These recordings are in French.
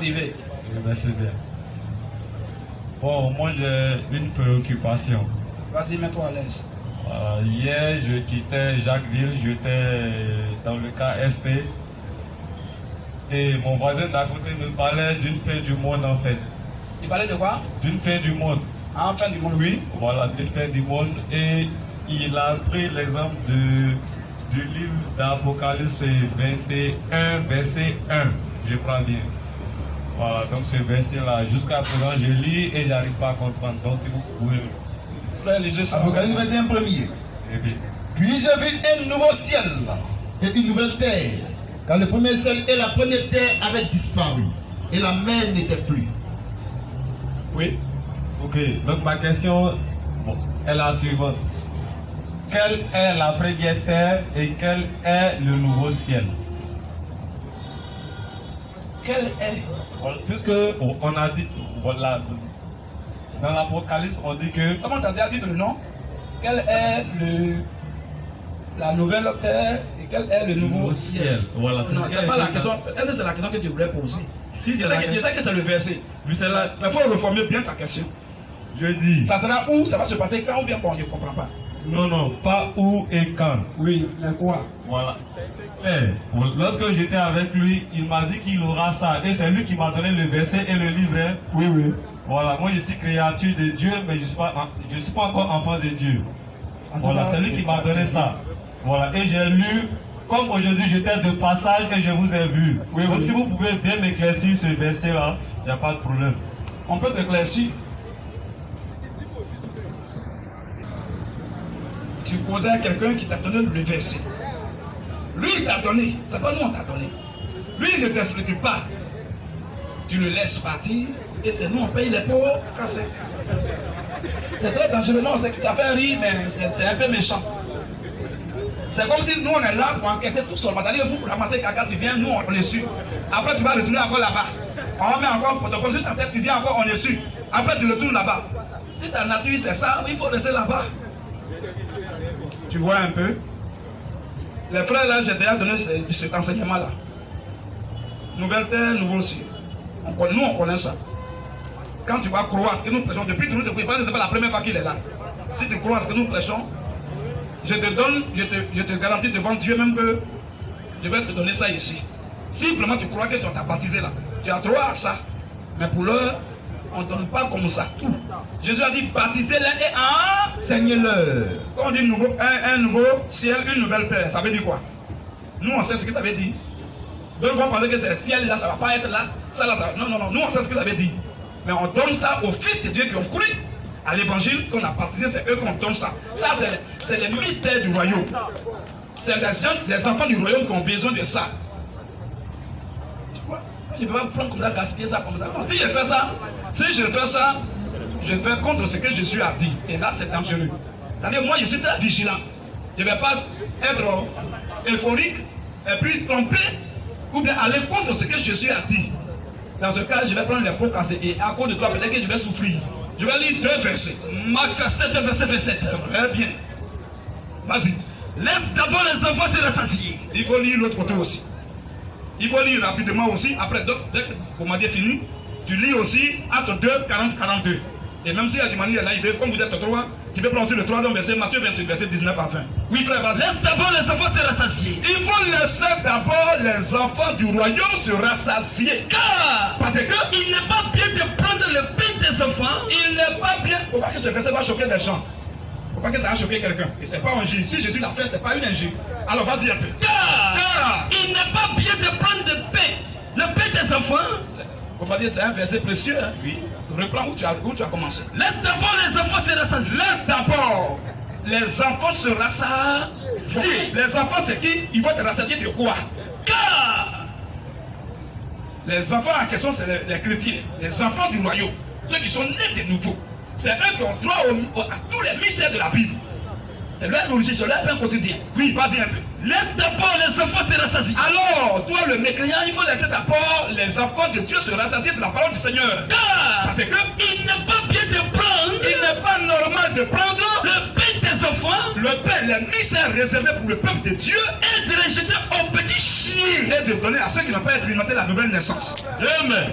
arrivé? C'est bien. Bon, moi j'ai une préoccupation. Vas-y, mets-toi à l'aise. Hier, je quittais Jacquesville, j'étais dans le cas ST. Et mon voisin d'à côté me parlait d'une fin du monde en fait. Il parlait de quoi? D'une fin du monde. Ah, fin du monde, oui. Voilà, d'une fin du monde. Et il a pris l'exemple du livre d'Apocalypse 21, verset 1. Je prends bien. Voilà, donc ce verset-là, jusqu'à présent, je lis et j'arrive pas à comprendre. Donc si vous pouvez... Apocalypse 21, premier. Puis j'ai vu un nouveau ciel et une nouvelle terre. Car le premier ciel et la première terre avaient disparu. Et la mer n'était plus. Oui. Ok, donc ma question est la suivante. Quelle est la première terre et quel est le nouveau ciel? Quel est? Puisque on a dit, voilà, dans l'Apocalypse, on dit que... Comment tu as dit le nom? Quelle est la nouvelle terre et quel est le nouveau ciel? Voilà, non, c'est pas la question. Est-ce que c'est la question que tu voulais poser? Si, je sais que c'est le verset. Oui, c'est là. Mais il faut reformuler bien ta question. Je dis. Ça sera où? Ça va se passer quand ou bien quand? Je ne comprends pas. Non, non, pas où et quand. Oui, mais quoi? Voilà. Lorsque j'étais avec lui, il m'a dit qu'il aura ça. Et c'est lui qui m'a donné le verset et le livre. Oui, oui. Voilà, moi je suis créature de Dieu, mais je ne suis pas encore enfant de Dieu. Voilà, c'est lui qui m'a donné ça. Voilà, et j'ai lu, comme aujourd'hui j'étais de passage et je vous ai vu. Oui, donc si vous pouvez bien m'éclaircir ce verset-là, il n'y a pas de problème. On peut t'éclaircir. Tu posais à quelqu'un qui t'a donné le verset. Lui, il t'a donné. C'est pas nous, on t'a donné. Lui, il ne t'explique pas. Tu le laisses partir et c'est nous, on paye les pots cassés. C'est très dangereux. Non, ça fait rire, mais c'est un peu méchant. C'est comme si nous, on est là pour encaisser tout seul. C'est-à-dire que pour ramasser caca, tu viens, nous, on est su. Après, tu vas retourner encore là-bas. On met encore pour te poser sur ta tête, tu viens encore, on est su. Après, tu retournes là-bas. Si ta nature, c'est ça, il faut rester là-bas. Tu vois un peu? Les frères, là, j'ai déjà donné cet enseignement-là. Nouvelle terre, nouveau ciel. Nous, on connaît ça. Quand tu vas croire ce que nous prêchons, depuis toujours, ce n'est pas la première fois qu'il est là. Si tu crois ce que nous prêchons, je te garantis devant Dieu même que je vais te donner ça ici. Si vraiment tu crois que tu t'a baptisé là, tu as droit à ça. Mais pour l'heure, on ne donne pas comme ça tout. Jésus a dit baptisez-les et enseignez-leur. Quand on dit un nouveau ciel, une nouvelle terre, ça veut dire quoi? Nous on sait ce que ça veut dire. Donc on pense que c'est ciel là, ça ne va pas être là. Ça là, ça... Non, non, non, nous on sait ce que ça veut dire. Mais on donne ça aux fils de Dieu qui ont cru à l'évangile qu'on a baptisé, c'est eux qu'on donne ça. Ça c'est les mystères du royaume. C'est les enfants du royaume qui ont besoin de ça. Je ne peux pas prendre comme ça, gaspiller ça comme ça. Non, si je fais ça, je fais contre ce que Jésus a dit. Et là, c'est dangereux. C'est-à-dire, moi, je suis très vigilant. Je ne vais pas être euphorique et puis tromper ou bien aller contre ce que Jésus a dit. Dans ce cas, je vais prendre les pots cassés et à cause de toi, peut-être que je vais souffrir. Je vais lire 2 versets. Marc 7, verset 27. Très bien. Vas-y. Laisse d'abord les enfants se rassasier. Il faut lire l'autre côté aussi. Il faut lire rapidement aussi. Après, dès que vous m'avez fini, tu lis aussi Acte 2, 40, 42. Et même si Adimani est là, comme vous êtes 3, tu peux prendre aussi le 3e verset, Matthieu 28, verset 19 à 20. Oui, frère, vas-y. Laisse d'abord les enfants se rassasier. Il faut laisser d'abord les enfants du royaume se rassasier. Car parce que il n'est pas bien de prendre le pain des enfants. Il n'est pas bien. Il ne faut pas que ce verset va choquer des gens. Il ne faut pas que ça va choquer quelqu'un. Et ce n'est pas un injure. Si Jésus l'a fait, ce n'est pas une injure. Alors vas-y un peu. Car il n'est pas bien de prendre le pain des enfants. On va dire c'est un verset précieux. Hein? Oui. Reprends où tu as commencé. Laisse d'abord les enfants se rassasier. Laisse d'abord les enfants se rassasier. Les enfants, c'est qui? Ils vont te rassasier de quoi? Car les enfants en question, c'est les chrétiens, les enfants du royaume, ceux qui sont nés de nouveau. C'est eux qui ont droit à tous les mystères de la Bible. C'est leur origine, c'est leur pain quotidien. Oui, vas-y un peu. Laisse d'abord les enfants se rassasier. Alors, toi le mécréant, il faut laisser d'abord les enfants de Dieu se rassasier de la parole du Seigneur. Car parce que il n'est pas bien de prendre. Il n'est pas normal de prendre le pain des enfants. Le pain, les mystères réservés pour le peuple de Dieu. Et de les jeter aux petits chiens. et de donner à ceux qui n'ont pas expérimenté la nouvelle naissance. Amen.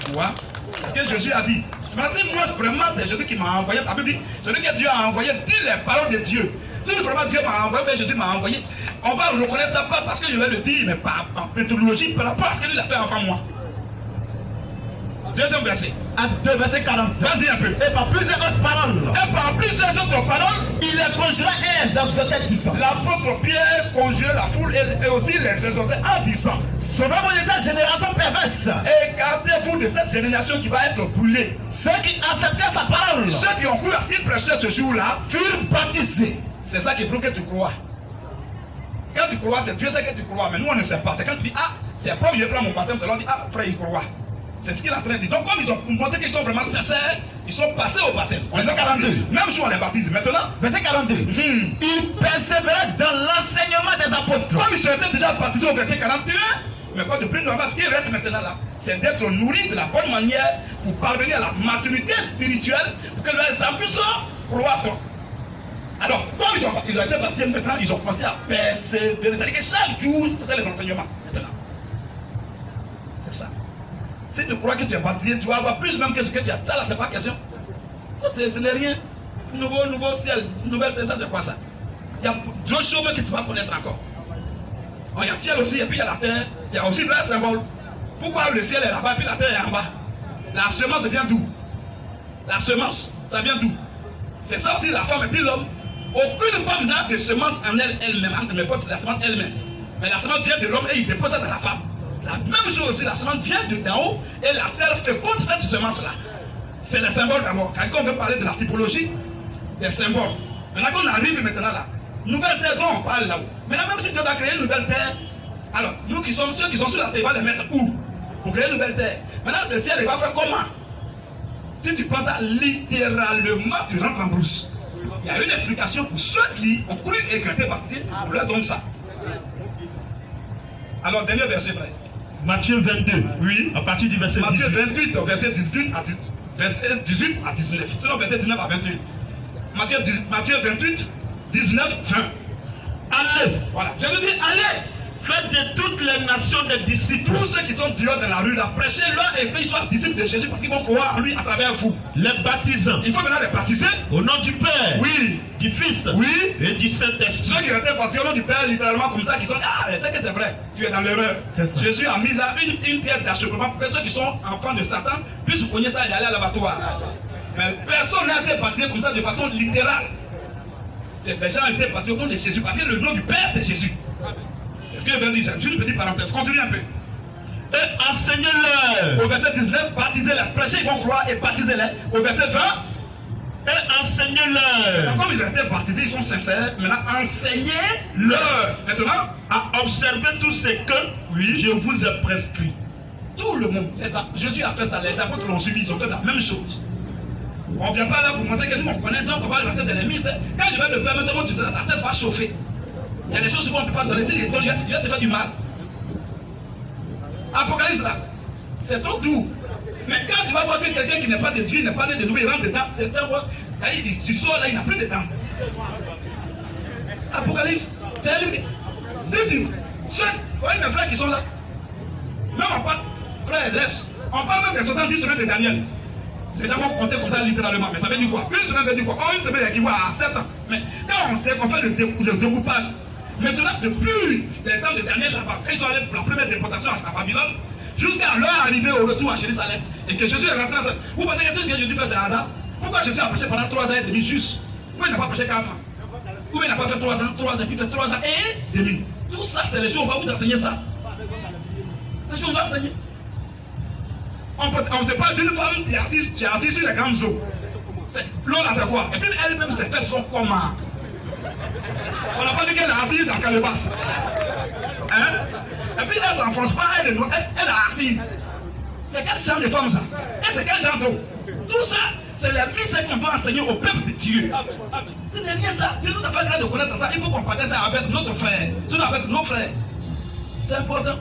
Tu vois? Parce que Jésus a dit, si moi vraiment c'est Jésus qui m'a envoyé, la Bible dit, celui que Dieu a envoyé dit les paroles de Dieu. Si vraiment Dieu m'a envoyé, mais Jésus m'a envoyé, on va reconnaître ça pas parce que je vais le dire, mais pas en méthodologie, par rapport à ce qu'il a fait avant moi. Deuxième verset. À 2, verset 40. Vas-y un peu. Et par plusieurs autres paroles, Et par plusieurs autres paroles, il les conjura et les exhortait, disant, l'apôtre Pierre conjurait la foule et aussi les exhortait en disant, sauvez-vous de cette génération perverse. écartez-vous de cette génération qui va être brûlée. Ceux qui acceptaient sa parole Ceux qui ont cru à ce qu'il prêchait ce jour-là, furent baptisés. c'est ça qui prouve que tu crois. Quand tu crois, c'est Dieu sait que tu crois, mais nous on ne sait pas. C'est quand tu dis, ah, c'est propre, je prends mon baptême, c'est là on dit, ah, frère, il croit. C'est ce qu'il est en train de dire. Donc, comme ils ont montré qu'ils sont vraiment sincères, ils sont passés au baptême. Verset 42. Même si on les baptise. Maintenant, Verset 42. Ils persévéraient dans l'enseignement des apôtres. comme ils sont déjà baptisés au verset 41, mais quoi de plus normal, ce qui reste maintenant là, c'est d'être nourris de la bonne manière pour parvenir à la maturité spirituelle, pour que les âmes puissent croître. Alors, comme ils ont été baptisés maintenant, ils ont commencé à persévérer. C'est-à-dire que chaque jour, c'était les enseignements. Maintenant. C'est ça. Si tu crois que tu es baptisé, tu vas avoir plus même que ce que tu as. Ça là, c'est pas question. Ça, ce n'est rien. Nouveau ciel, nouvelle terre, ça c'est quoi ça? Il y a deux choses que tu vas connaître encore. Oh, il y a le ciel aussi, et puis il y a la terre. Il y a aussi le symbole. Pourquoi le ciel est là-bas, et puis la terre est en bas? La semence vient d'où? La semence, ça vient d'où? C'est ça aussi la femme et puis l'homme. Aucune femme n'a de semence en elle-même, mais pas la semence elle-même. Mais la semence vient de l'homme et il dépose ça dans la femme. La même chose aussi, la semence vient d'en haut et la terre féconde cette semence-là. C'est le symbole d'abord. Quand on veut parler de la typologie des symboles. Maintenant qu'on arrive maintenant là, nouvelle terre dont on parle là-haut. Maintenant même si Dieu a créé une nouvelle terre, alors nous qui sommes ceux qui sont sur la terre, il va les mettre où? Pour créer une nouvelle terre. Maintenant le ciel il va faire comment? Si tu prends ça littéralement, tu rentres en brousse. Il y a une explication pour ceux qui ont cru et qui ont été baptisés, on leur donne ça. Alors dernier verset frère. Matthieu 22. Oui. À partir du verset Matthieu 18. 28, verset 18 à 19. Sinon, verset 19 à 28. Matthieu 28, 19, 20. Allez, Voilà. Je vous dis, allez, faites de toutes les nations des disciples. tous ceux qui sont dehors dans la rue, là, prêchez-leur et qu'ils soient disciples de Jésus parce qu'ils vont croire en lui à travers vous. Les baptisants. Il faut maintenant les baptiser. Au nom du Père. Oui. Du Fils. Oui. Et du Saint-Esprit. Ceux qui ont été baptisés au nom du Père, littéralement comme ça, qui sont ah, c'est que c'est vrai, tu es dans l'erreur. Jésus a mis là une pierre d'achoppement pour que ceux qui sont enfants de Satan puissent connaître ça et aller à l'abattoir. Mais personne n'a été baptisé comme ça de façon littérale. C'est des gens ont été baptisés au nom de Jésus parce que le nom du Père c'est Jésus. C'est ce que je viens de dire, c'est une petite parenthèse. Continue un peu. Et enseignez-leur. Au verset 19, baptisez-les, prêchez, ils vont croire et baptisez-les. Au verset 20, Et enseignez-leur. comme ils ont été baptisés, ils sont sincères. Maintenant, enseignez-leur. Maintenant, À observer tout ce que je vous ai prescrit. tout le monde, Jésus a fait ça, les apôtres l'ont suivi, ils ont fait la même chose. On ne vient pas là pour montrer que nous on connaît, donc on va rentrer dans les mystères. Quand je vais le faire, maintenant ta tête va chauffer. Il y a des choses qu'on ne peut pas donner, si il va te faire du mal. Apocalypse là, c'est trop doux. Mais quand tu vas voir que quelqu'un qui n'est pas de Dieu, n'est pas né de nouveau, il rentre dedans, c'est un mot, tu sors là, il n'a plus de temps. Apocalypse, c'est un livre. Si tu, voyez les frères qui sont là, même on parle, frère, laisse. On parle même des 70 semaines de Daniel. Les gens vont compter comme ça littéralement, mais ça veut dire quoi? Une semaine veut dire quoi? Oh, une semaine équivaut à 7 ans. Mais quand on fait le découpage, maintenant depuis les temps de Daniel là-bas, quand ils sont allés pour la première déportation à Babylone, jusqu'à leur arrivée au retour à Jérusalem, et que Jésus est rentré dans ça. Vous pensez que tout ce que Jésus fait c'est hasard? Pourquoi Jésus a prêché pendant 3 ans et demi juste? Pourquoi il n'a pas prêché 4 ans? Ou bien il n'a pas fait 3 ans, puis il fait 3 ans et demi. Tout ça, c'est les choses, on va vous enseigner ça. C'est les choses, on va enseigner. On te parle d'une femme qui est assise sur les grandes eaux. L'eau là, c'est quoi? Et puis elle-même, ses têtes sont comment? On n'a pas dit qu'elle est assise dans Calebasse. Hein? Et puis elle ne s'enfonce pas, elle est assise. C'est quel genre de femme ça? Et c'est quel genre d'eau? Tout ça, c'est les mystères qu'on doit enseigner au peuple de Dieu. Ce n'est rien ça. Dieu nous a fait grâce de connaître ça. Il faut qu'on partage ça avec notre frère, sinon avec nos frères. C'est important.